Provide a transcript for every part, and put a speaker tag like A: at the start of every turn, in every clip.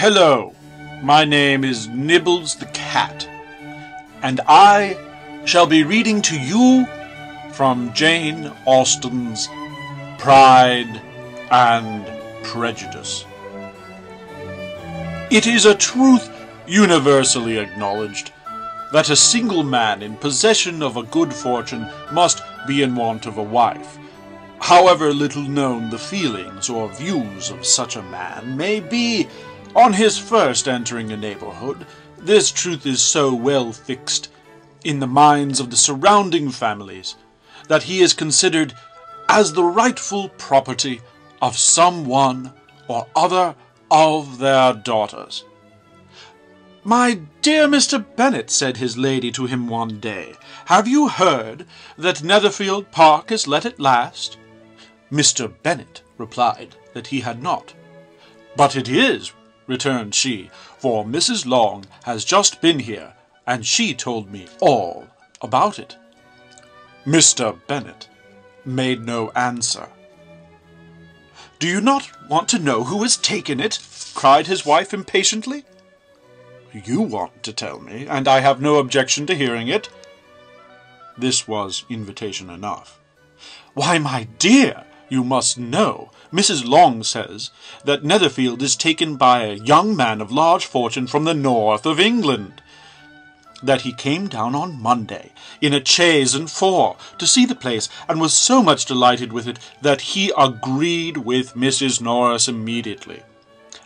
A: Hello, my name is Nibbles the cat, and I shall be reading to you from Jane Austen's Pride and Prejudice. It is a truth universally acknowledged that a single man in possession of a good fortune must be in want of a wife. However little known the feelings or views of such a man may be on his first entering a neighborhood, this truth is so well fixed in the minds of the surrounding families that he is considered as the rightful property of some one or other of their daughters. "My dear Mr. Bennet," said his lady to him one day, "have you heard that Netherfield Park is let at last?" Mr. Bennet replied that he had not. "But it is," returned she, "for Mrs. Long has just been here, and she told me all about it." Mr. Bennet made no answer. "Do you not want to know who has taken it?" cried his wife impatiently. "You want to tell me, and I have no objection to hearing it." This was invitation enough. "Why, my dear, you must know. Mrs. Long says that Netherfield is taken by a young man of large fortune from the north of England, that he came down on Monday in a chaise and four to see the place, and was so much delighted with it that he agreed with Mrs. Norris immediately,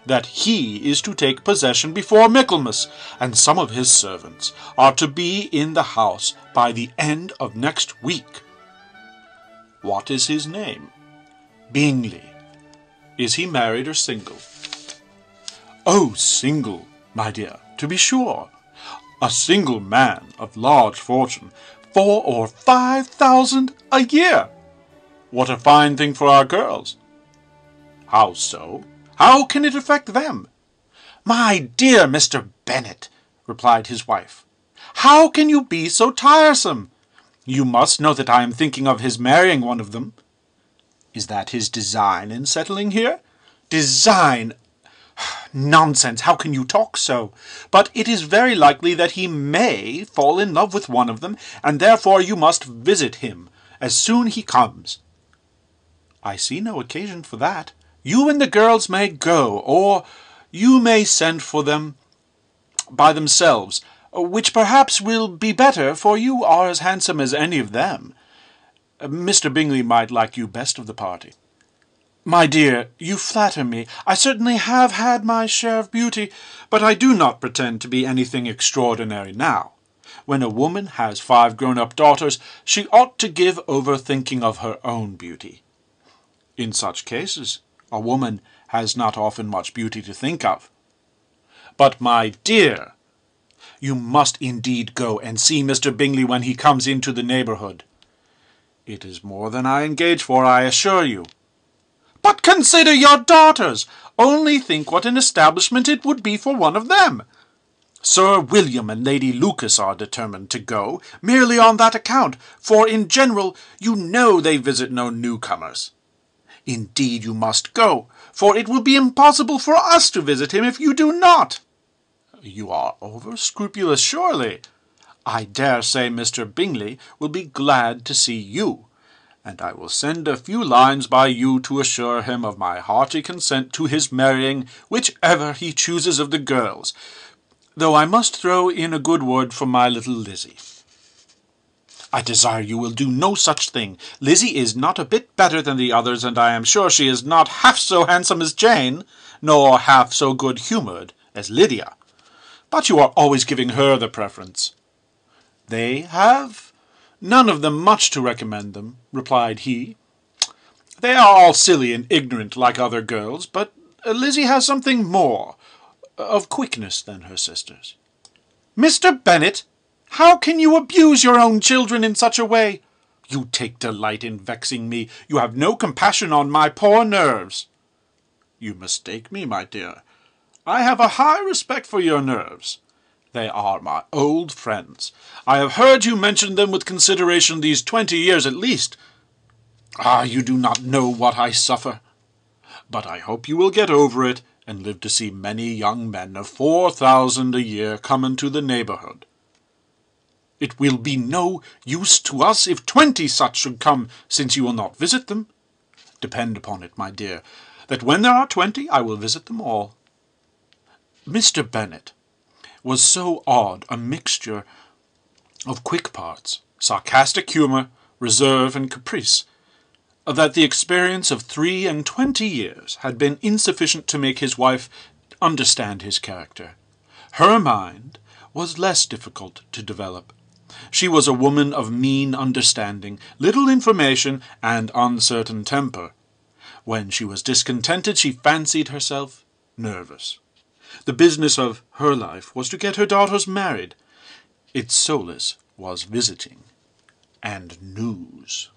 A: that he is to take possession before Michaelmas, and some of his servants are to be in the house by the end of next week." "What is his name?" "Bingley." "Is he married or single?" "Oh, single, my dear, to be sure. A single man of large fortune, 4,000 or 5,000 a year. What a fine thing for our girls." "How so? How can it affect them?" "My dear Mr. Bennet," replied his wife, "how can you be so tiresome? You must know that I am thinking of his marrying one of them." "Is that his design in settling here?" "Design? Nonsense! How can you talk so? But it is very likely that he may fall in love with one of them, and therefore you must visit him as soon he comes." "I see no occasion for that. You and the girls may go, or you may send for them by themselves, which perhaps will be better, for you are as handsome as any of them. Mr. Bingley might like you best of the party." "My dear, you flatter me. I certainly have had my share of beauty, but I do not pretend to be anything extraordinary now. When a woman has 5 grown-up daughters, she ought to give over thinking of her own beauty. In such cases, a woman has not often much beauty to think of." "But, my dear, you must indeed go and see Mr. Bingley when he comes into the neighborhood." "It is more than I engage for, I assure you." "But consider your daughters. Only think what an establishment it would be for one of them. Sir William and Lady Lucas are determined to go, merely on that account, for in general you know they visit no newcomers. Indeed you must go, for it will be impossible for us to visit him if you do not." "You are over-scrupulous, surely. I dare say Mr. Bingley will be glad to see you, and I will send a few lines by you to assure him of my hearty consent to his marrying whichever he chooses of the girls, though I must throw in a good word for my little Lizzie." "I desire you will do no such thing. Lizzie is not a bit better than the others, and I am sure she is not half so handsome as Jane, nor half so good-humoured as Lydia. But you are always giving her the preference." "They have none of them much to recommend them," replied he. "They are all silly and ignorant like other girls, but Lizzie has something more of quickness than her sisters." "Mr. Bennet, how can you abuse your own children in such a way? You take delight in vexing me. You have no compassion on my poor nerves." "You mistake me, my dear. I have a high respect for your nerves. They are my old friends. I have heard you mention them with consideration these 20 years at least. Ah, you do not know what I suffer. But I hope you will get over it, and lived to see many young men of 4,000 a year come into the neighbourhood. It will be no use to us if 20 such should come, since you will not visit them. Depend upon it, my dear, that when there are 20, I will visit them all. Mr. Bennet was so odd a mixture of quick parts, sarcastic humour, reserve, and caprice, that the experience of 23 years had been insufficient to make his wife understand his character. Her mind was less difficult to develop. She was a woman of mean understanding, little information, and uncertain temper. When she was discontented, she fancied herself nervous. The business of her life was to get her daughters married. Its solace was visiting and news.